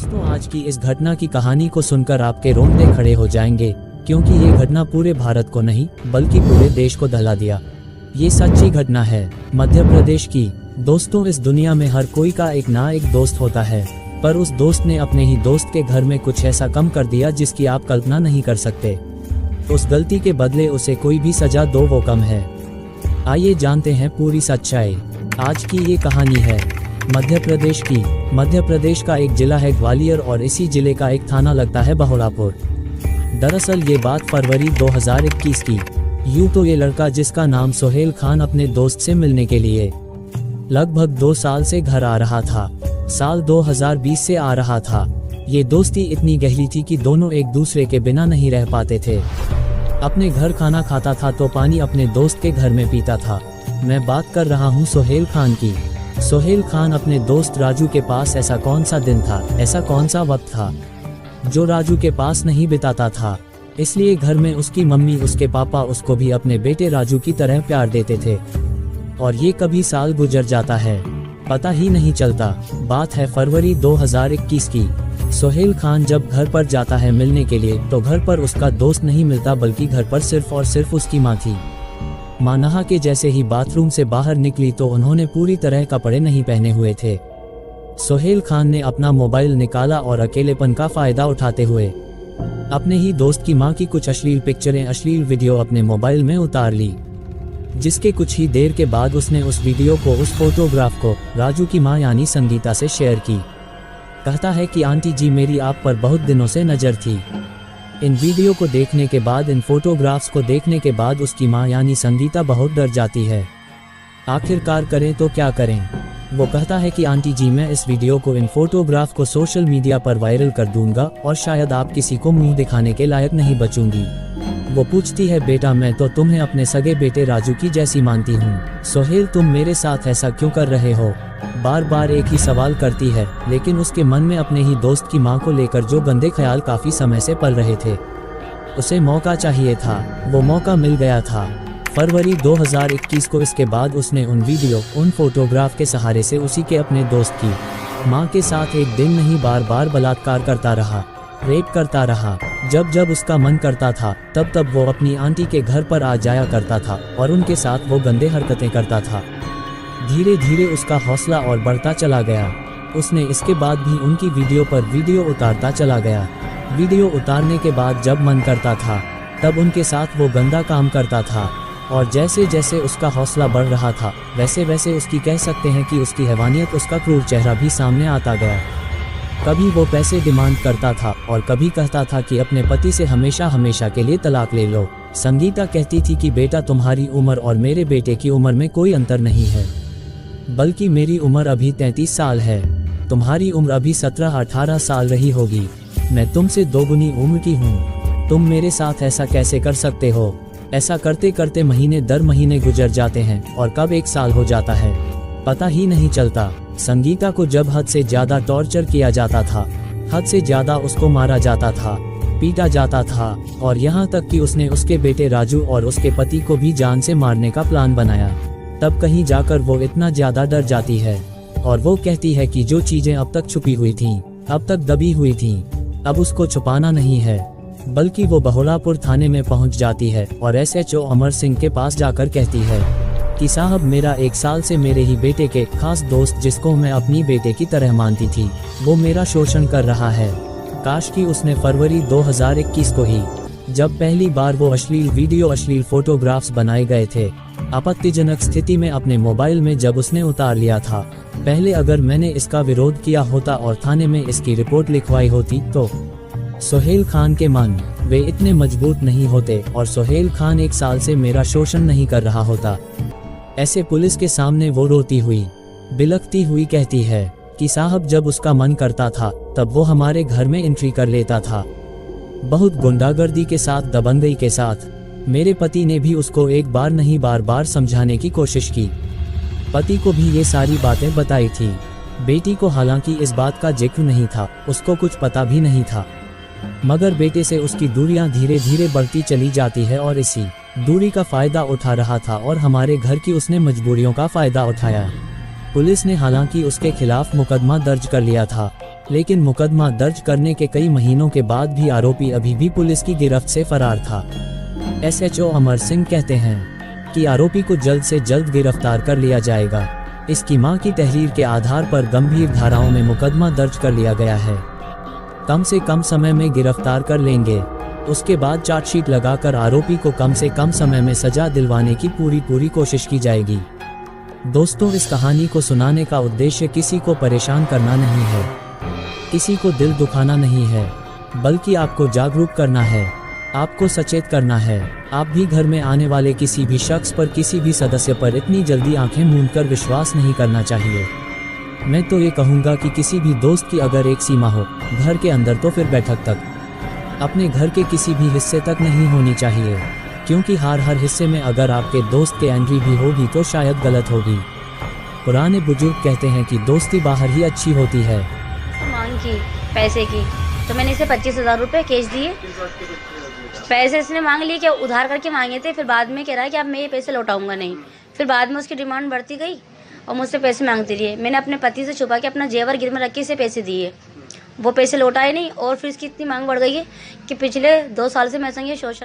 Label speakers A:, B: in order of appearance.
A: दोस्तों, आज की इस घटना की कहानी को सुनकर आपके रोंगटे खड़े हो जाएंगे, क्योंकि ये घटना पूरे भारत को नहीं बल्कि पूरे देश को दहला दिया। ये सच्ची घटना है मध्य प्रदेश की। दोस्तों, इस दुनिया में हर कोई का एक ना एक दोस्त होता है, पर उस दोस्त ने अपने ही दोस्त के घर में कुछ ऐसा कम कर दिया जिसकी आप कल्पना नहीं कर सकते। उस गलती के बदले उसे कोई भी सजा दो वो कम है। आइए जानते हैं पूरी सच्चाई। आज की ये कहानी है मध्य प्रदेश की। मध्य प्रदेश का एक जिला है ग्वालियर और इसी जिले का एक थाना लगता है बहोड़ापुर। दरअसल ये बात फरवरी 2021 की। यूं तो ये लड़का जिसका नाम सोहेल खान अपने दोस्त से मिलने के लिए लगभग 2 साल से घर आ रहा था। साल 2020 से आ रहा था। ये दोस्ती इतनी गहरी थी कि दोनों एक दूसरे के बिना नहीं रह पाते थे। अपने घर खाना खाता था तो पानी अपने दोस्त के घर में पीता था। मैं बात कर रहा हूँ सोहेल खान की। सोहेल खान अपने दोस्त राजू के पास ऐसा कौन सा दिन था, ऐसा कौन सा वक्त था जो राजू के पास नहीं बिताता था। इसलिए घर में उसकी मम्मी, उसके पापा उसको भी अपने बेटे राजू की तरह प्यार देते थे। और ये कभी साल गुजर जाता है, पता ही नहीं चलता। बात है फरवरी 2021 की। सोहेल खान जब घर पर जाता है मिलने के लिए तो घर पर उसका दोस्त नहीं मिलता, बल्कि घर पर सिर्फ और सिर्फ उसकी माँ थी। माँ नहा के जैसे ही बाथरूम से बाहर निकली तो उन्होंने पूरी तरह कपड़े नहीं पहने हुए थे। सोहेल खान ने अपना मोबाइल निकाला और अकेलेपन का फायदा उठाते हुए अपने ही दोस्त की माँ की कुछ अश्लील पिक्चरें, अश्लील वीडियो अपने मोबाइल में उतार ली। जिसके कुछ ही देर के बाद उसने उस वीडियो को, उस फोटोग्राफ को राजू की माँ यानी संगीता से शेयर की। कहता है कि आंटी जी, मेरी आप पर बहुत दिनों से नज़र थी। इन वीडियो को देखने के बाद, इन फोटोग्राफ्स को देखने के बाद उसकी माँ यानी संगीता बहुत डर जाती है। आखिरकार करें तो क्या करें। वो कहता है कि आंटी जी, मैं इस वीडियो को, इन फोटोग्राफ को सोशल मीडिया पर वायरल कर दूंगा और शायद आप किसी को मुंह दिखाने के लायक नहीं बचूंगी। वो पूछती है, बेटा मैं तो तुम्हें अपने सगे बेटे राजू की जैसी मानती हूँ। सोहेल, तुम मेरे साथ ऐसा क्यों कर रहे हो? बार बार एक ही सवाल करती है, लेकिन उसके मन में अपने ही दोस्त की माँ को लेकर जो गंदे ख्याल काफी समय से पल रहे थे। उसे मौका चाहिए था, वो मौका मिल गया था फरवरी 2021 को। इसके बाद उसने उन वीडियो, उन फोटोग्राफ के सहारे से उसी के अपने दोस्त की माँ के साथ एक दिन नहीं बार बार बलात्कार करता रहा, रेप करता रहा। जब जब उसका मन करता था तब तब वो अपनी आंटी के घर पर आ जाया करता था और उनके साथ वो गंदे हरकतें करता था। धीरे धीरे उसका हौसला और बढ़ता चला गया। उसने इसके बाद भी उनकी वीडियो पर वीडियो उतारता चला गया। वीडियो उतारने के बाद जब मन करता था तब उनके साथ वो गंदा काम करता था। और जैसे जैसे उसका हौसला बढ़ रहा था वैसे वैसे उसकी, कह सकते हैं कि उसकी हैवानियत, उसका क्रूर चेहरा भी सामने आता गया। कभी वो पैसे डिमांड करता था और कभी कहता था कि अपने पति से हमेशा हमेशा के लिए तलाक ले लो। संगीता कहती थी कि बेटा, तुम्हारी उम्र और मेरे बेटे की उम्र में कोई अंतर नहीं है, बल्कि मेरी उम्र अभी 33 साल है, तुम्हारी उम्र अभी 17-18 साल रही होगी। मैं तुमसे दोगुनी उम्र की हूँ। तुम मेरे साथ ऐसा कैसे कर सकते हो? ऐसा करते करते महीने दर महीने गुजर जाते हैं और कब 1 साल हो जाता है पता ही नहीं चलता। संगीता को जब हद से ज्यादा टॉर्चर किया जाता था, हद से ज्यादा उसको मारा जाता था, पीटा जाता था और यहाँ तक कि उसने उसके बेटे राजू और उसके पति को भी जान से मारने का प्लान बनाया। तब कहीं जाकर वो इतना ज्यादा डर जाती है और वो कहती है कि जो चीजें अब तक छुपी हुई थीं, अब तक दबी हुई थीं, अब उसको छुपाना नहीं है। बल्कि वो बहोड़ापुर थाने में पहुंच जाती है और SHO अमर सिंह के पास जाकर कहती है कि साहब, मेरा 1 साल से मेरे ही बेटे के खास दोस्त, जिसको मैं अपनी बेटे की तरह मानती थी, वो मेरा शोषण कर रहा है। काश कि उसने फरवरी 2021 को ही, जब पहली बार वो अश्लील वीडियो, अश्लील फोटोग्राफ्स बनाए गए थे, आपत्तिजनक स्थिति में अपने मोबाइल में जब उसने उतार लिया था, पहले अगर मैंने इसका विरोध किया होता और थाने में इसकी रिपोर्ट लिखवाई होती तो सोहेल खान के मन वे इतने मजबूत नहीं होते और सोहेल खान 1 साल से मेरा शोषण नहीं कर रहा होता। ऐसे पुलिस के सामने वो रोती हुई, बिलखती हुई कहती है कि साहब, जब उसका मन करता था तब वो हमारे घर में एंट्री कर लेता था, बहुत गुंडागर्दी के साथ, दबंगई के साथ। मेरे पति ने भी उसको एक बार नहीं बार बार समझाने की कोशिश की। पति को भी ये सारी बातें बताई थी। बेटी को हालांकि इस बात का जिक्र नहीं था, उसको कुछ पता भी नहीं था, मगर बेटे से उसकी दूरियां धीरे धीरे बढ़ती चली जाती है और इसी दूरी का फायदा उठा रहा था और हमारे घर की उसने मजबूरियों का फायदा उठाया। पुलिस ने हालांकि उसके खिलाफ मुकदमा दर्ज कर लिया था, लेकिन मुकदमा दर्ज करने के कई महीनों के बाद भी आरोपी अभी भी पुलिस की गिरफ्त से फरार था। एसएचओ अमर सिंह कहते हैं कि आरोपी को जल्द से जल्द गिरफ्तार कर लिया जाएगा। इसकी मां की तहरीर के आधार पर गंभीर धाराओं में मुकदमा दर्ज कर लिया गया है। कम से कम समय में गिरफ्तार कर लेंगे। उसके बाद चार्जशीट लगाकर आरोपी को कम से कम समय में सजा दिलवाने की पूरी कोशिश की जाएगी। दोस्तों, इस कहानी को सुनाने का उद्देश्य किसी को परेशान करना नहीं है, किसी को दिल दुखाना नहीं है, बल्कि आपको जागरूक करना है, आपको सचेत करना है। आप भी घर में आने वाले किसी भी शख्स पर, किसी भी सदस्य पर इतनी जल्दी आंखें मूंदकर विश्वास नहीं करना चाहिए। मैं तो ये कहूँगा कि किसी भी दोस्त की अगर एक सीमा हो, घर के अंदर तो फिर बैठक तक, अपने घर के किसी भी हिस्से तक नहीं होनी चाहिए, क्योंकि हर हिस्से में अगर आपके दोस्त के एंट्री भी होगी तो शायद गलत होगी। पुराने बुजुर्ग कहते हैं कि दोस्ती बाहर ही अच्छी होती है।
B: मांग की पैसे की, तो मैंने इसे 25,000 रुपये कैश दिए। पैसे इसने मांग लिए, क्या उधार करके मांगे थे। फिर बाद में कह रहा है कि अब मैं ये पैसे लौटाऊंगा नहीं। फिर बाद में उसकी डिमांड बढ़ती गई और मुझसे पैसे मांगती रही। मैंने अपने पति से छुपा के अपना जेवर गिर में रख के इसे पैसे दिए, वो पैसे लौटाए नहीं। और फिर इसकी इतनी मांग बढ़ गई है कि पिछले 2 साल से मैं संग ये शोषण